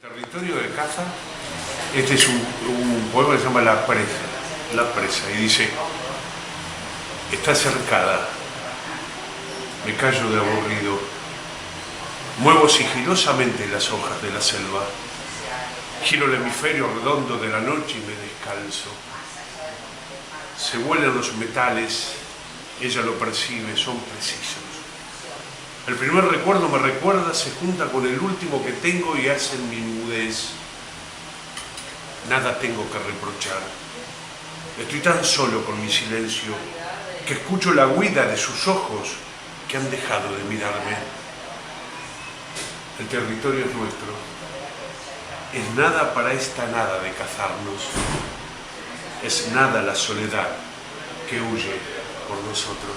Territorio de caza, este es un poema que se llama La Presa, y dice: está cercada, me callo de aburrido, muevo sigilosamente las hojas de la selva, giro el hemisferio redondo de la noche y me descalzo. Se vuelan los metales, ella lo percibe, son precisos. El primer recuerdo me recuerda, se junta con el último que tengo y hacen mi mudez. Nada tengo que reprochar. Estoy tan solo con mi silencio que escucho la huida de sus ojos que han dejado de mirarme. El territorio es nuestro. Es nada para esta nada de cazarnos. Es nada la soledad que huye por nosotros.